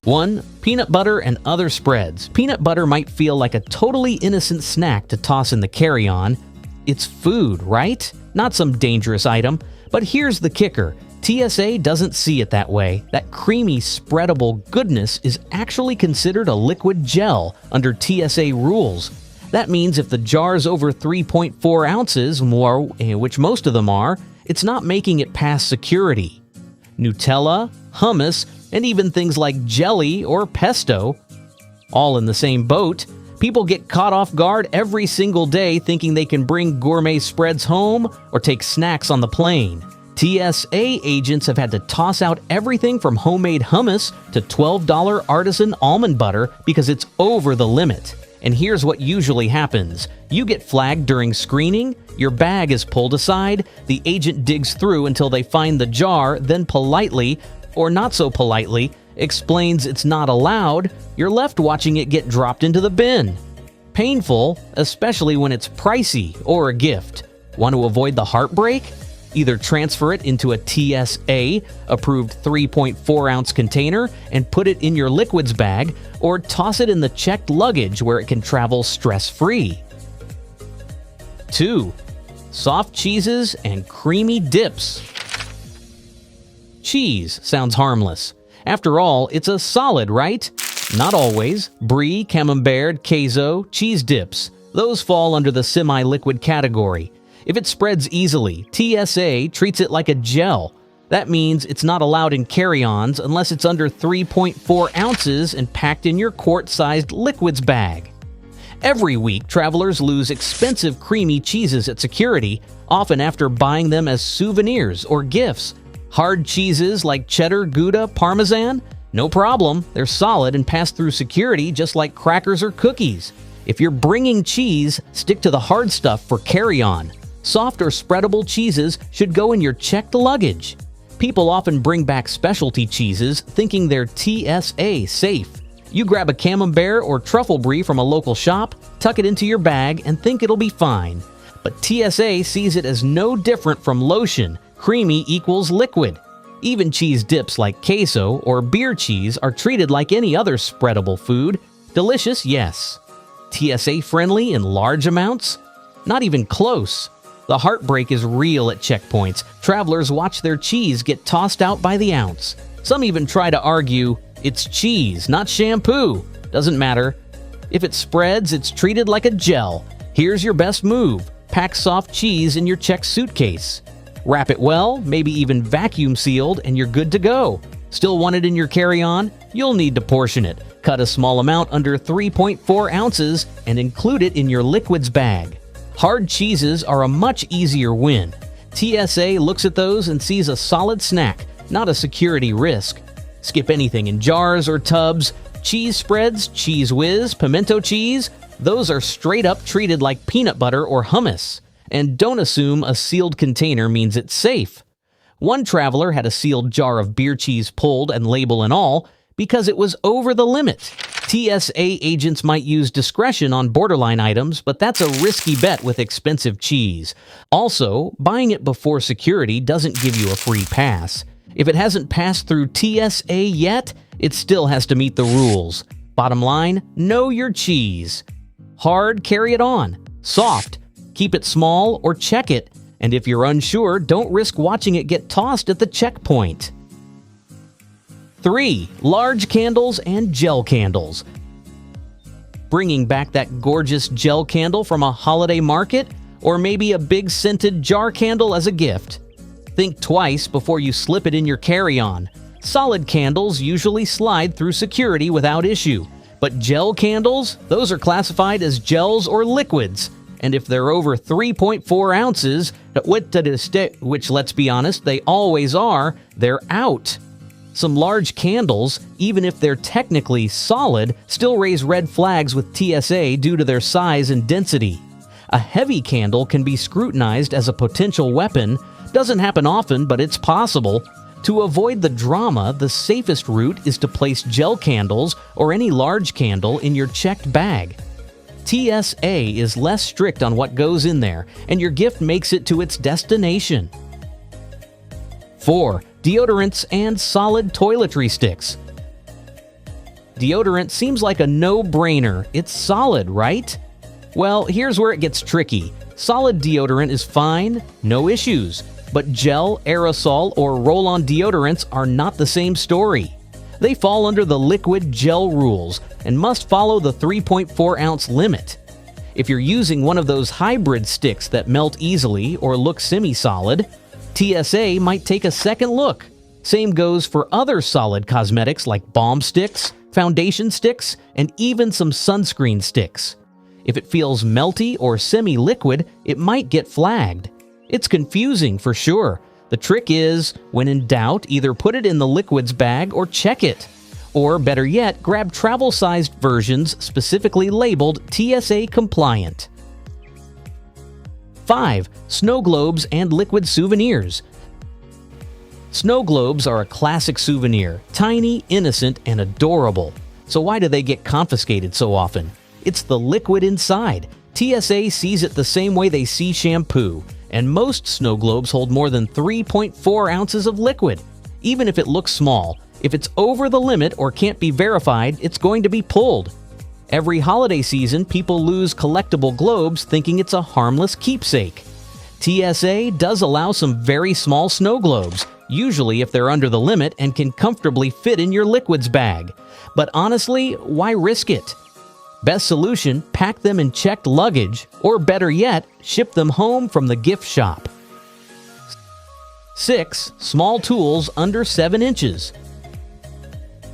1. Peanut butter and other spreads. Peanut butter might feel like a totally innocent snack to toss in the carry-on. It's food, right? Not some dangerous item. But here's the kicker. TSA doesn't see it that way. That creamy, spreadable goodness is actually considered a liquid gel under TSA rules. That means if the jar's over 3.4 ounces, more, which most of them are, it's not making it past security. Nutella, hummus, and even things like jelly or pesto, all in the same boat. People get caught off guard every single day thinking they can bring gourmet spreads home or take snacks on the plane. TSA agents have had to toss out everything from homemade hummus to $12 artisan almond butter because it's over the limit. And here's what usually happens. You get flagged during screening, your bag is pulled aside, the agent digs through until they find the jar, then politely, or not so politely, explains it's not allowed. You're left watching it get dropped into the bin. Painful, especially when it's pricey or a gift. Want to avoid the heartbreak? Either transfer it into a TSA-approved 3.4-ounce container and put it in your liquids bag, or toss it in the checked luggage where it can travel stress-free. 2. Soft cheeses and creamy dips. Cheese sounds harmless. After all, it's a solid, right? Not always. Brie, camembert, queso, cheese dips. Those fall under the semi-liquid category. If it spreads easily, TSA treats it like a gel. That means it's not allowed in carry-ons unless it's under 3.4 ounces and packed in your quart-sized liquids bag. Every week, travelers lose expensive creamy cheeses at security, often after buying them as souvenirs or gifts. Hard cheeses like cheddar, Gouda, Parmesan? No problem. They're solid and pass through security just like crackers or cookies. If you're bringing cheese, stick to the hard stuff for carry-on. Soft or spreadable cheeses should go in your checked luggage. People often bring back specialty cheeses thinking they're TSA safe. You grab a camembert or truffle brie from a local shop, tuck it into your bag, and think it'll be fine. But TSA sees it as no different from lotion. Creamy equals liquid. Even cheese dips like queso or beer cheese are treated like any other spreadable food. Delicious, yes. TSA friendly in large amounts? Not even close. The heartbreak is real at checkpoints. Travelers watch their cheese get tossed out by the ounce. Some even try to argue, it's cheese, not shampoo. Doesn't matter. If it spreads, it's treated like a gel. Here's your best move. Pack soft cheese in your checked suitcase. Wrap it well, maybe even vacuum sealed, and you're good to go. Still want it in your carry-on? You'll need to portion it. Cut a small amount under 3.4 ounces and include it in your liquids bag. Hard cheeses are a much easier win. TSA looks at those and sees a solid snack, not a security risk. Skip anything in jars or tubs. Cheese spreads, cheese whiz, pimento cheese, those are straight up treated like peanut butter or hummus. And don't assume a sealed container means it's safe. One traveler had a sealed jar of beer cheese pulled and label and all because it was over the limit. TSA agents might use discretion on borderline items, but that's a risky bet with expensive cheese. Also, buying it before security doesn't give you a free pass. If it hasn't passed through TSA yet, it still has to meet the rules. Bottom line, know your cheese. Hard, carry it on. Soft, keep it small or check it. And if you're unsure, don't risk watching it get tossed at the checkpoint. 3. Large candles and gel candles. Bringing back that gorgeous gel candle from a holiday market, or maybe a big scented jar candle as a gift. Think twice before you slip it in your carry-on. Solid candles usually slide through security without issue, but gel candles, those are classified as gels or liquids. And if they're over 3.4 ounces, which let's be honest, they always are, they're out. Some large candles, even if they're technically solid, still raise red flags with TSA due to their size and density. A heavy candle can be scrutinized as a potential weapon. Doesn't happen often, but it's possible. To avoid the drama, the safest route is to place gel candles or any large candle in your checked bag. TSA is less strict on what goes in there, and your gift makes it to its destination. 4. Deodorants and solid toiletry sticks. Deodorant seems like a no-brainer. It's solid, right? Well, here's where it gets tricky. Solid deodorant is fine, no issues. But gel, aerosol, or roll-on deodorants are not the same story. They fall under the liquid gel rules and must follow the 3.4-ounce limit. If you're using one of those hybrid sticks that melt easily or look semi-solid, TSA might take a second look. Same goes for other solid cosmetics like balm sticks, foundation sticks, and even some sunscreen sticks. If it feels melty or semi-liquid, it might get flagged. It's confusing for sure. The trick is, when in doubt, either put it in the liquids bag or check it. Or better yet, grab travel-sized versions specifically labeled TSA compliant. 5. Snow globes and liquid souvenirs. Snow globes are a classic souvenir, tiny, innocent, and adorable. So why do they get confiscated so often? It's the liquid inside. TSA sees it the same way they see shampoo, and most snow globes hold more than 3.4 ounces of liquid. Even if it looks small, if it's over the limit or can't be verified, it's going to be pulled. Every holiday season, people lose collectible globes thinking it's a harmless keepsake. TSA does allow some very small snow globes, usually if they're under the limit and can comfortably fit in your liquids bag. But honestly, why risk it? Best solution, pack them in checked luggage, or better yet, ship them home from the gift shop. 6. Small tools under 7 inches.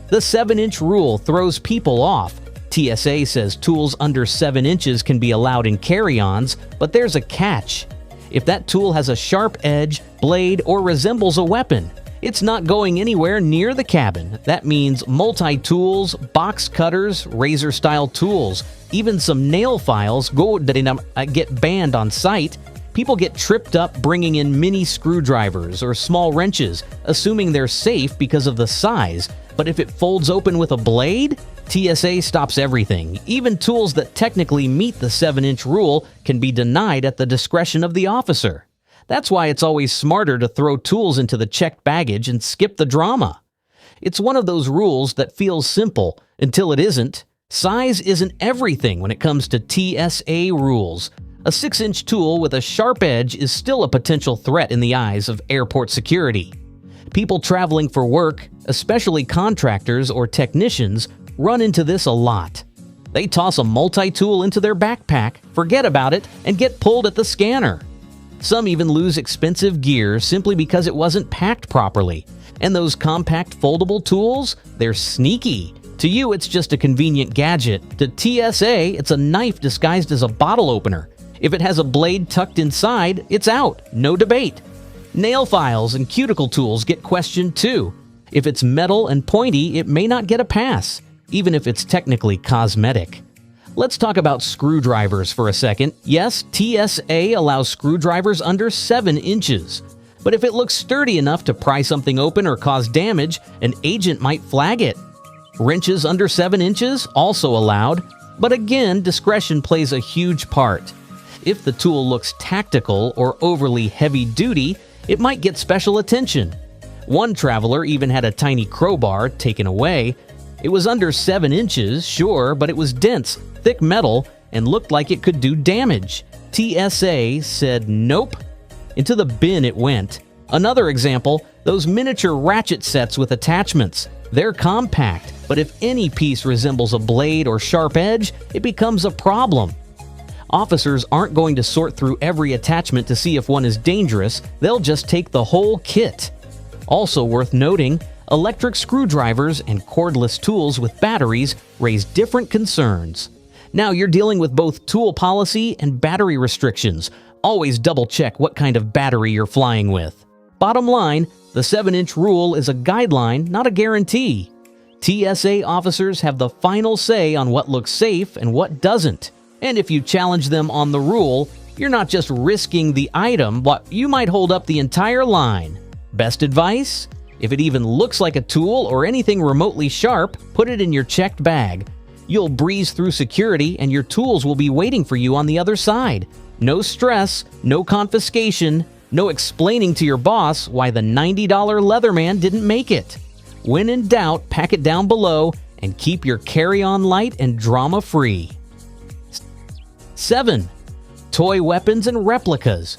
The 7-inch rule throws people off. TSA says tools under 7 inches can be allowed in carry-ons, but there's a catch. If that tool has a sharp edge, blade, or resembles a weapon, it's not going anywhere near the cabin. That means multi-tools, box cutters, razor-style tools, even some nail files get banned on site. People get tripped up bringing in mini screwdrivers or small wrenches, assuming they're safe because of the size. But if it folds open with a blade, TSA stops everything. Even tools that technically meet the 7-inch rule can be denied at the discretion of the officer. That's why it's always smarter to throw tools into the checked baggage and skip the drama. It's one of those rules that feels simple until it isn't. Size isn't everything when it comes to TSA rules. A 6-inch tool with a sharp edge is still a potential threat in the eyes of airport security. People traveling for work, especially contractors or technicians, run into this a lot. They toss a multi-tool into their backpack, forget about it, and get pulled at the scanner. Some even lose expensive gear simply because it wasn't packed properly. And those compact foldable tools, they're sneaky. To you, it's just a convenient gadget. To TSA, it's a knife disguised as a bottle opener. If it has a blade tucked inside, it's out. No debate. Nail files and cuticle tools get questioned too. If it's metal and pointy, it may not get a pass, even if it's technically cosmetic. Let's talk about screwdrivers for a second. Yes, TSA allows screwdrivers under 7 inches. But if it looks sturdy enough to pry something open or cause damage, an agent might flag it. Wrenches under 7 inches, also allowed. But again, discretion plays a huge part. If the tool looks tactical or overly heavy-duty, it might get special attention. One traveler even had a tiny crowbar taken away. It was under 7 inches, sure, but it was dense, thick metal, and looked like it could do damage. TSA said nope. Into the bin it went. Another example, those miniature ratchet sets with attachments. They're compact, but if any piece resembles a blade or sharp edge, it becomes a problem. Officers aren't going to sort through every attachment to see if one is dangerous, they'll just take the whole kit. Also worth noting, electric screwdrivers and cordless tools with batteries raise different concerns. Now you're dealing with both tool policy and battery restrictions. Always double-check what kind of battery you're flying with. Bottom line, the 7-inch rule is a guideline, not a guarantee. TSA officers have the final say on what looks safe and what doesn't. And if you challenge them on the rule, you're not just risking the item, but you might hold up the entire line. Best advice? If it even looks like a tool or anything remotely sharp, put it in your checked bag. You'll breeze through security and your tools will be waiting for you on the other side. No stress, no confiscation, no explaining to your boss why the $90 Leatherman didn't make it. When in doubt, pack it down below and keep your carry-on light and drama-free. 7. Toy weapons and replicas.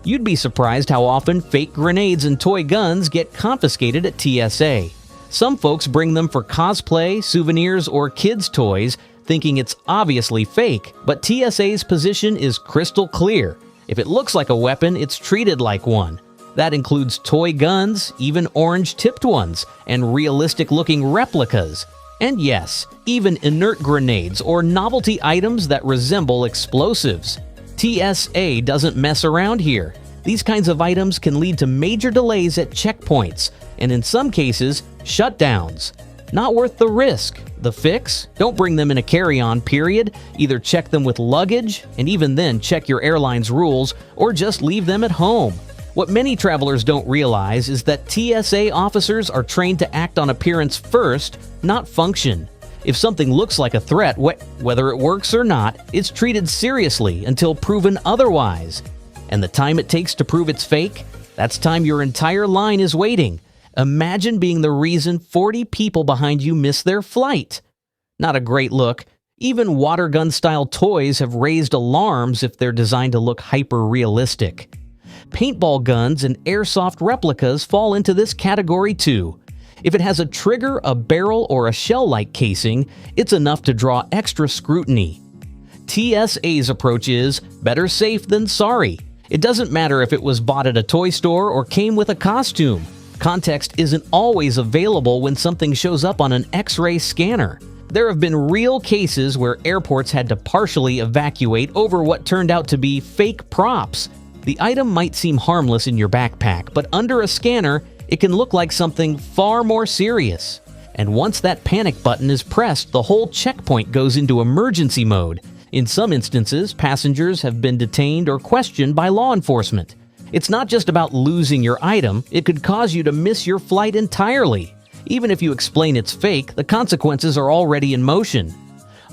You'd be surprised how often fake grenades and toy guns get confiscated at TSA. Some folks bring them for cosplay, souvenirs, or kids' toys, thinking it's obviously fake, but TSA's position is crystal clear. If it looks like a weapon, it's treated like one. That includes toy guns, even orange-tipped ones, and realistic-looking replicas. And yes, even inert grenades or novelty items that resemble explosives. TSA doesn't mess around here. These kinds of items can lead to major delays at checkpoints, and in some cases, shutdowns. Not worth the risk. The fix? Don't bring them in a carry-on, period. Either check them with luggage, and even then check your airline's rules, or just leave them at home. What many travelers don't realize is that TSA officers are trained to act on appearance first, not function. If something looks like a threat, whether it works or not, it's treated seriously until proven otherwise. And the time it takes to prove it's fake? That's time your entire line is waiting. Imagine being the reason 40 people behind you miss their flight. Not a great look. Even water gun-style toys have raised alarms if they're designed to look hyper-realistic. Paintball guns and airsoft replicas fall into this category too. If it has a trigger, a barrel, or a shell-like casing, it's enough to draw extra scrutiny. TSA's approach is better safe than sorry. It doesn't matter if it was bought at a toy store or came with a costume. Context isn't always available when something shows up on an X-ray scanner. There have been real cases where airports had to partially evacuate over what turned out to be fake props. The item might seem harmless in your backpack, but under a scanner, it can look like something far more serious. And once that panic button is pressed, the whole checkpoint goes into emergency mode. In some instances, passengers have been detained or questioned by law enforcement. It's not just about losing your item, it could cause you to miss your flight entirely. Even if you explain it's fake, the consequences are already in motion.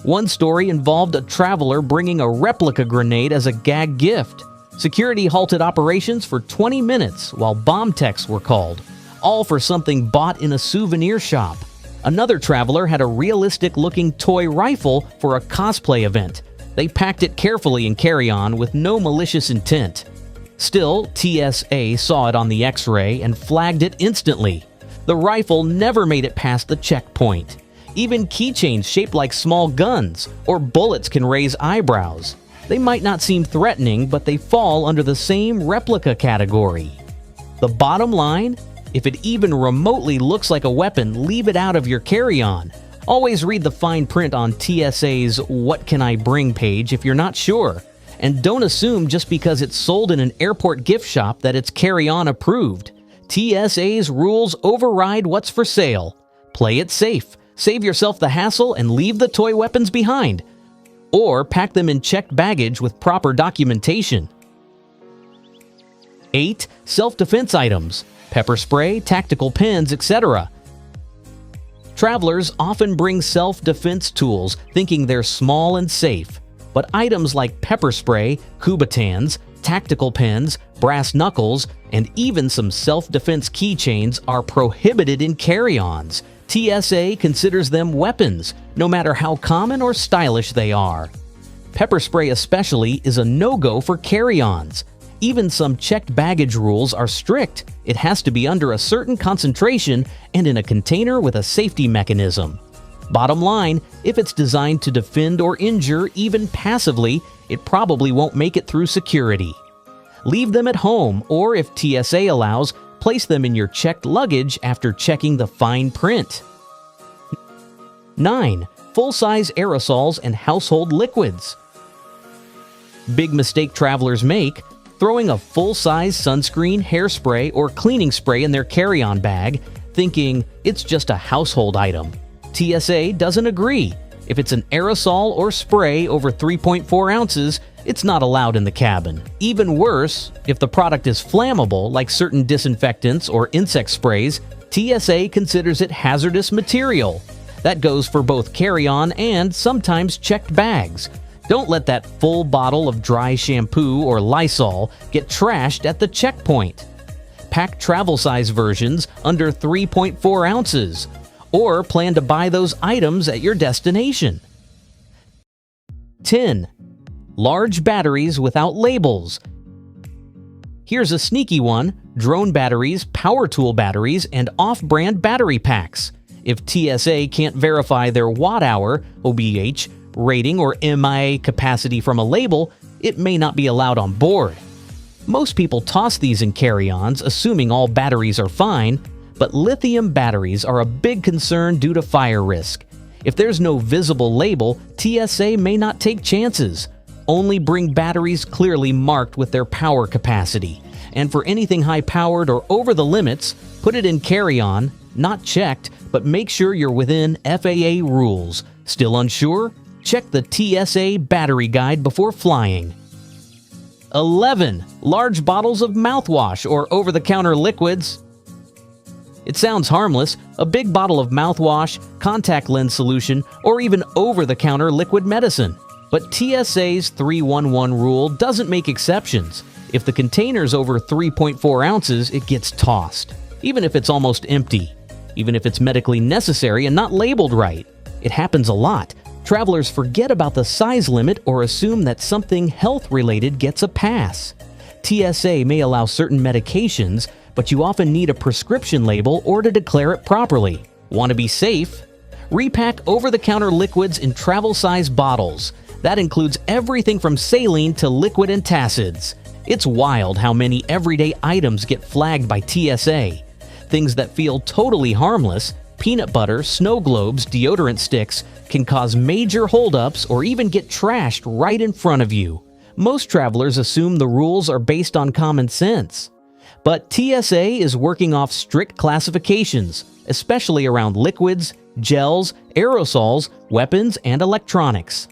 One story involved a traveler bringing a replica grenade as a gag gift. Security halted operations for 20 minutes while bomb techs were called, all for something bought in a souvenir shop. Another traveler had a realistic-looking toy rifle for a cosplay event. They packed it carefully in carry-on with no malicious intent. Still, TSA saw it on the X-ray and flagged it instantly. The rifle never made it past the checkpoint. Even keychains shaped like small guns or bullets can raise eyebrows. They might not seem threatening, but they fall under the same replica category. The bottom line? If it even remotely looks like a weapon, leave it out of your carry-on. Always read the fine print on TSA's What Can I Bring page if you're not sure. And don't assume just because it's sold in an airport gift shop that it's carry-on approved. TSA's rules override what's for sale. Play it safe. Save yourself the hassle and leave the toy weapons behind. Or pack them in checked baggage with proper documentation. 8. Self-defense items. Pepper spray, tactical pens, etc. Travelers often bring self-defense tools thinking they're small and safe. But items like pepper spray, Kubatans, tactical pens, brass knuckles, and even some self-defense keychains are prohibited in carry-ons. TSA considers them weapons, no matter how common or stylish they are. Pepper spray especially is a no-go for carry-ons. Even some checked baggage rules are strict. It has to be under a certain concentration and in a container with a safety mechanism. Bottom line, if it's designed to defend or injure even passively, it probably won't make it through security. Leave them at home, or if TSA allows, place them in your checked luggage after checking the fine print. 9. Full-size aerosols and household liquids. Big mistake travelers make: throwing a full-size sunscreen, hairspray, or cleaning spray in their carry-on bag, thinking it's just a household item. TSA doesn't agree. If it's an aerosol or spray over 3.4 ounces, it's not allowed in the cabin. Even worse, if the product is flammable, like certain disinfectants or insect sprays, TSA considers it hazardous material. That goes for both carry-on and sometimes checked bags. Don't let that full bottle of dry shampoo or Lysol get trashed at the checkpoint. Pack travel-size versions under 3.4 ounces. or plan to buy those items at your destination. 10. Large batteries without labels. Here's a sneaky one: drone batteries, power tool batteries, and off-brand battery packs. If TSA can't verify their watt-hour, OBH, rating or MIA capacity from a label, it may not be allowed on board. Most people toss these in carry-ons, assuming all batteries are fine, but lithium batteries are a big concern due to fire risk. If there's no visible label, TSA may not take chances. Only bring batteries clearly marked with their power capacity. And for anything high-powered or over the limits, put it in carry-on, not checked, but make sure you're within FAA rules. Still unsure? Check the TSA battery guide before flying. 11. Large bottles of mouthwash or over-the-counter liquids. It sounds harmless: a big bottle of mouthwash, contact lens solution, or even over-the-counter liquid medicine. But TSA's 311 rule doesn't make exceptions. If the container's over 3.4 ounces, it gets tossed, even if it's almost empty, even if it's medically necessary and not labeled right. It happens a lot. Travelers forget about the size limit or assume that something health-related gets a pass. TSA may allow certain medications, but you often need a prescription label or to declare it properly. Want to be safe? Repack over-the-counter liquids in travel-size bottles. That includes everything from saline to liquid antacids. It's wild how many everyday items get flagged by TSA. Things that feel totally harmless, peanut butter, snow globes, deodorant sticks, can cause major holdups or even get trashed right in front of you. Most travelers assume the rules are based on common sense. But TSA is working off strict classifications, especially around liquids, gels, aerosols, weapons, and electronics.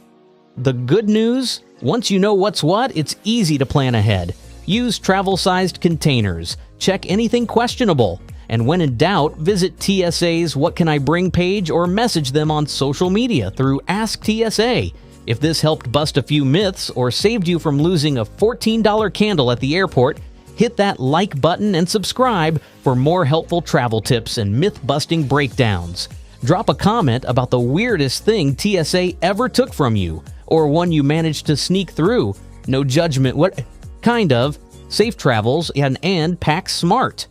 The good news? Once you know what's what, it's easy to plan ahead. Use travel-sized containers. Check anything questionable. And when in doubt, visit TSA's What Can I Bring page or message them on social media through Ask TSA. If this helped bust a few myths or saved you from losing a $14 candle at the airport, hit that like button and subscribe for more helpful travel tips and myth-busting breakdowns. Drop a comment about the weirdest thing TSA ever took from you, or one you managed to sneak through. No judgment, what kind of. Safe travels and pack smart.